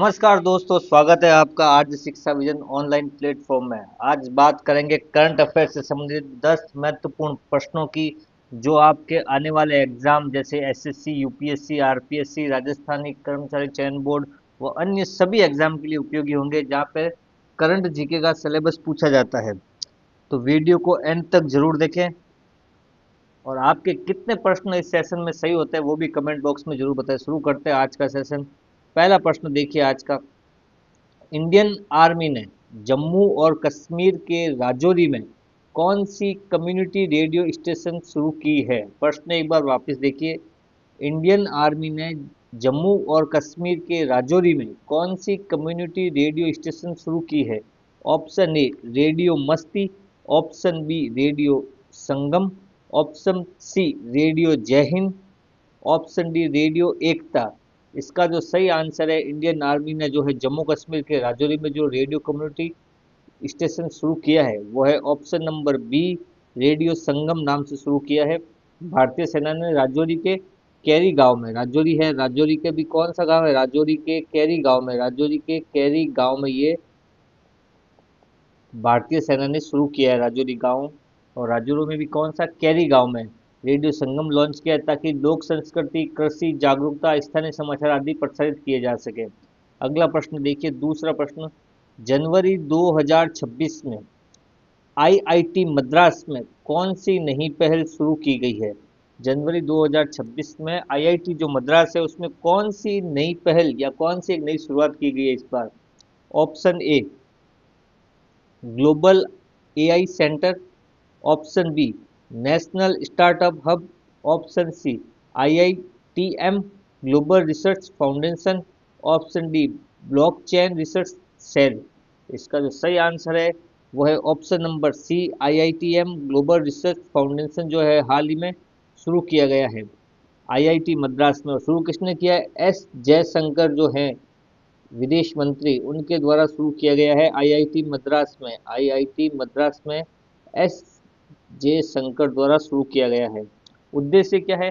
नमस्कार दोस्तों, स्वागत है आपका आज शिक्षा विजन ऑनलाइन प्लेटफॉर्म में। आज बात करेंगे करंट अफेयर से संबंधित 10 महत्वपूर्ण प्रश्नों की, जो आपके आने वाले एग्जाम जैसे एसएससी, यूपीएससी, आरपीएससी, राजस्थानी कर्मचारी चयन बोर्ड व अन्य सभी एग्जाम के लिए उपयोगी होंगे, जहाँ पे करंट जीके का सिलेबस पूछा जाता है। तो वीडियो को एंड तक जरूर देखें और आपके कितने प्रश्न इस सेशन में सही होते हैं वो भी कमेंट बॉक्स में जरूर बताएं। शुरू करते हैं आज का सेशन। पहला प्रश्न देखिए आज का। इंडियन आर्मी ने जम्मू और कश्मीर के राजौरी में कौन सी कम्युनिटी रेडियो स्टेशन शुरू की है? प्रश्न एक बार वापस देखिए। इंडियन आर्मी ने जम्मू और कश्मीर के राजौरी में कौन सी कम्युनिटी रेडियो स्टेशन शुरू की है? ऑप्शन ए रेडियो मस्ती, ऑप्शन बी रेडियो संगम, ऑप्शन सी रेडियो जय हिंद, ऑप्शन डी रेडियो एकता। इसका जो सही आंसर है, इंडियन आर्मी ने जो है जम्मू कश्मीर के राजौरी में जो रेडियो कम्युनिटी स्टेशन शुरू किया है वो है ऑप्शन नंबर बी, रेडियो संगम नाम से शुरू किया है। भारतीय सेना ने राजौरी के कैरी गांव में, राजौरी है, राजौरी के भी कौन सा गांव है? राजौरी के कैरी गांव में, राजौरी के कैरी गांव में ये भारतीय सेना ने शुरू किया है राजौरी गांव। और राजौरी में भी कौन सा? कैरी गांव में रेडियो संगम लॉन्च किया है, ताकि लोक संस्कृति, कृषि जागरूकता, स्थानीय समाचार आदि प्रसारित किए जा सके। अगला प्रश्न देखिए, दूसरा प्रश्न। जनवरी 2026 में आईआईटी मद्रास में कौन सी नई पहल शुरू की गई है? जनवरी 2026 में आईआईटी जो मद्रास है उसमें कौन सी नई पहल या कौन सी एक नई शुरुआत की गई है इस बार? Option A global AI centre, option B national startup hub, option C IITM global research foundation, option D blockchain research cell. इसका जो सही आंसर है वो है option number C, IITM global research foundation जो है हाल ही में शुरू किया गया है आईआईटी मद्रास में। और शुरू किसने किया है? एस जयशंकर जो है विदेश मंत्री, उनके द्वारा शुरू किया गया है आईआईटी मद्रास में। आईआईटी मद्रास में एस जयशंकर द्वारा शुरू किया गया है। उद्देश्य क्या है?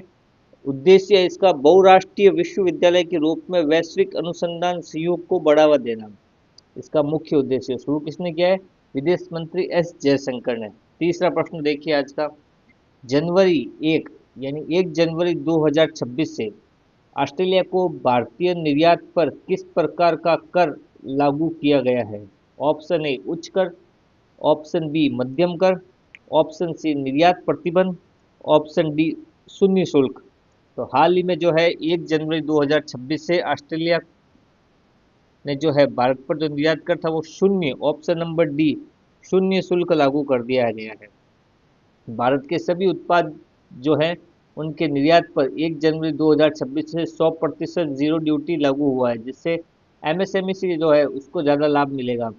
उद्देश्य इसका बहुराष्ट्रीय विश्वविद्यालय के रूप में वैश्विक अनुसंधान सहयोग को बढ़ावा देना, इसका मुख्य उद्देश्य। शुरू किसने किया है? विदेश मंत्री एस जयशंकर ने। तीसरा प्रश्न देखिए आज का। जनवरी 1 यानी 1 जनवरी 2026 से ऑस्ट्रेलिया को भारतीय निर्यात पर किस प्रकार का कर लागू किया गया है? ऑप्शन ए उच्च कर, ऑप्शन बी मध्यम कर, ऑप्शन सी निर्यात प्रतिबंध, ऑप्शन डी शून्य शुल्क। तो हाल ही में जो है 1 जनवरी 2026 से ऑस्ट्रेलिया ने जो है भारत पर जो निर्यात कर था वो शून्य, ऑप्शन नंबर डी शून्य शुल्क लागू कर दिया गया है। भारत के सभी उत्पाद जो है उनके निर्यात पर 1 जनवरी 2026 से 100% जीरो ड्यूटी लागू हुआ है, जिससे एमएसएमई से जो है उसको ज़्यादा लाभ मिलेगा।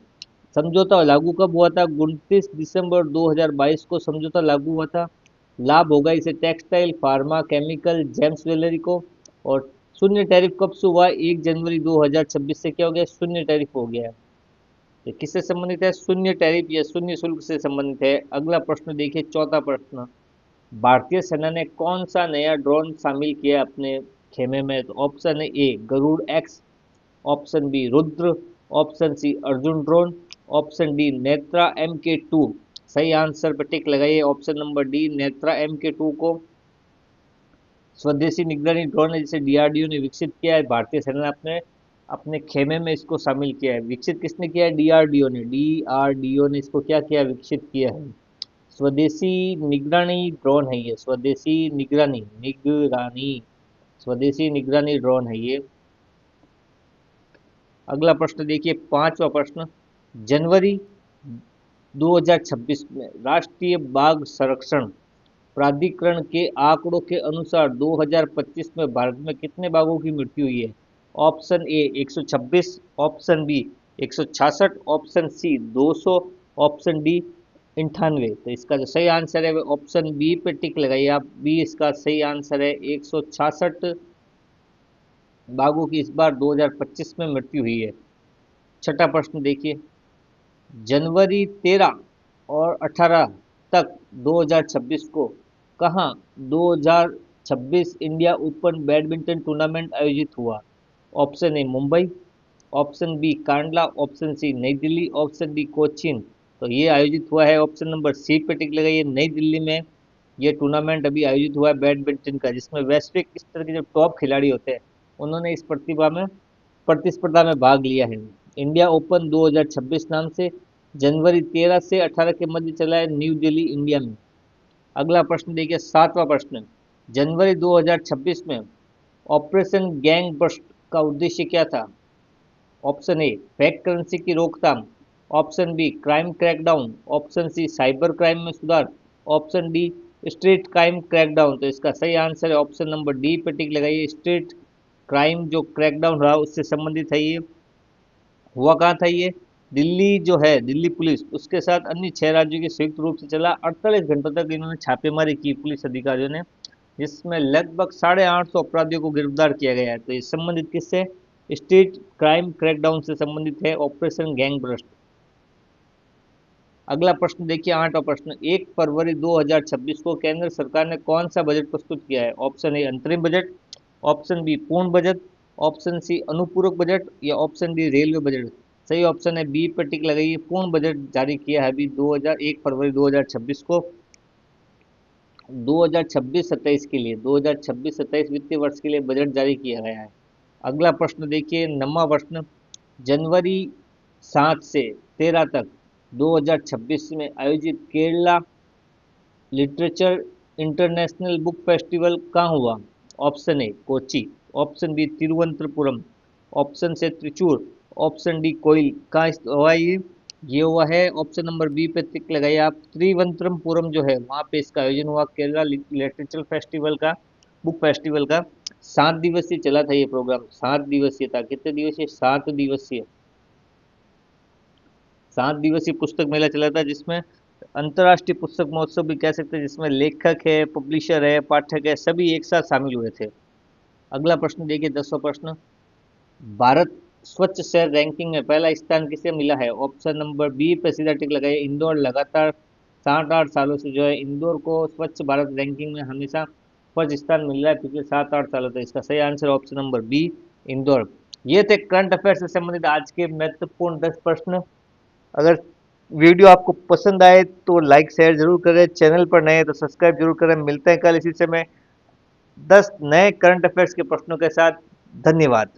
समझौता लागू कब हुआ था? 29 दिसंबर 2022 को समझौता लागू हुआ था। लाभ होगा इसे textile, pharma, chemical, James jewellery को। और शून्य टैरिफ कब से हुआ? 1 जनवरी 2026 से क्या हो गया? शून्य टैरिफ हो गया। ये किससे संबंधित है? शून्य टैरिफ या शून्य शुल्क से संबंधित है। अगला प्रश्न देखिए, चौथा प्रश्न। भारतीय सेना ने कौन सा नया ड्रोन शामिल किया अपने खेमे में? तो ऑप्शन है A Garud X, option B Rudra, option C Arjun drone, option D Netra MK2। सही आंसर पर टिक लगाइए। Option number D Netra MK2 को स्वदेशी निगरानी ड्रोन है जिसे डीआरडीओ ने विकसित किया है। भारतीय सेना ने अपने अपने खेमे में इसको शामिल किया है। विकसित किसने किया है? डीआरडीओ ने। डीआरडीओ ने इसको क्या किया? विकसित किया है। स्वदेशी निगरानी ड्रोन है ये, स्वदेशी निगरानी निगरानी स्वदेशी निगरानी ड्रोन है ये। अगला प्रश्न देखिए, पांचवा प्रश्न। जनवरी 2026 में राष्ट्रीय बाघ संरक्षण प्राधिकरण के आंकड़ों के अनुसार 2025 में भारत में कितने बाघों की मृत्यु हुई है? Option A 126, option B 166, option C 200, option D 98। तो इसका जो सही आंसर है वो ऑप्शन बी पे टिक लगाइए आप। बी इसका सही आंसर है। 166 बाघों की इस बार 2025 में मृत्यु हुई है। छठा प्रश्न देखिए। जनवरी 13 और 18 तक 2026 को कहाँ 2026 इंडिया ओपन बैडमिंटन टूर्नामेंट आयोजित हुआ? Option A Mumbai, option B Kandla, option C New Delhi, option D Cochin. तो ये आयोजित हुआ है, ऑप्शन नंबर सी पे टिक लगाइए, नई दिल्ली में ये टूर्नामेंट अभी आयोजित हुआ है बैडमिंटन का, जिसमें वैश्विक स्तर के जो टॉप खिलाड़ी होते हैं उन्होंने इस प्रतिस्पर्धा में भाग लिया है। इंडिया ओपन 2026 नाम से जनवरी 13 से 18 के मध्य चला है न्यू दिल्ली इंडिया में। अगला प्रश्न देखिए, सातवां प्रश्न, जनवरी 2026 में ऑपरेशन गैंग बस्ट का उद्देश्य क्या था? ऑप्शन ए फेक करेंसी की रोकथाम, option B crime crackdown, option C cyber crime में सुधार, option D street crime crackdown. तो इसका सही आंसर है ऑप्शन नंबर डी पे टिक लगाइए, स्ट्रीट क्राइम जो क्रैकडाउन रहा उससे संबंधित है ये। हुआ कहाँ था ये? दिल्ली जो है, दिल्ली पुलिस उसके साथ अन्य 6 राज्यों के संयुक्त रूप से चला। 48 घंटों तक इन्होंने छापेमारी की पुलिस अधिकारियों ने, जिसमें लगभग 850 अपराधियों को गिरफ्तार किया गया है। तो ये संबंधित किससे? स्ट्रीट क्राइम क्रैकडाउन से संबंधित है, ऑपरेशन गैंग ब्रस्ट। अगला प्रश्न देखिए, 8वां प्रश्न, 1 फरवरी 2026 को केंद्र सरकार ने कौन सा बजट प्रस्तुत किया है? ऑप्शन ए अंतरिम बजट, ऑप्शन बी पूर्ण बजट, ऑप्शन सी अनुपूरक बजट या ऑप्शन डी रेलवे बजट। सही ऑप्शन है बी पर टिक लगाइए, पूर्ण बजट जारी किया है अभी 1 फरवरी 2026 को 2026-27 के लिए, 2026-27 वित्तीय वर्ष के लिए बजट जारी किया गया है। अगला प्रश्न देखिए, 9वां प्रश्न, जनवरी 7 से 13 तक 2026 में आयोजित Kerala literature international book festival कहाँ हुआ? Option A Kochi, option B Thiruvananthapuram, option C Trichur, option D coil. कहाँ हुआ ये हुआ है ऑप्शन नंबर बी पे टिक लगाइए आप, त्रिवंतरमपुरम जो है वहाँ पे इसका आयोजन हुआ, केरला लिटरेचर फेस्टिवल का, बुक फेस्टिवल का। 7 दिवसीय चला था ये प्रोग्राम, 7 दिवसीय था। कितने दिवसीय? 7 दिवसीय। 7 दिवसीय पुस्तक मेला चला था, जिसमें अंतर्राष्ट्रीय पुस्तक महोत्सव भी कह सकते हैं, जिसमें लेखक है, पब्लिशर है, पाठक है, सभी एक साथ शामिल हुए थे। अगला प्रश्न देखिए, 10वां प्रश्न, भारत स्वच्छ शहर रैंकिंग में पहला स्थान किसे मिला है? ऑप्शन नंबर बी पे सीधा टिक लगाइए, इंदौर। लगातार 7-8 सालों से जो है इंदौर को स्वच्छ भारत रैंकिंग में हमेशा फर्स्ट स्थान मिल रहा है पिछले 7-8 सालों से। इसका सही answer option number B, Indore. ये थे करंट अफेयर से संबंधित आज के महत्वपूर्ण 10 प्रश्न। अगर वीडियो आपको पसंद आए तो लाइक शेयर जरूर करें, चैनल पर नए हैं तो सब्सक्राइब जरूर करें। मिलते हैं कल इसी समय 10 नए करंट अफेयर्स के प्रश्नों के साथ। धन्यवाद।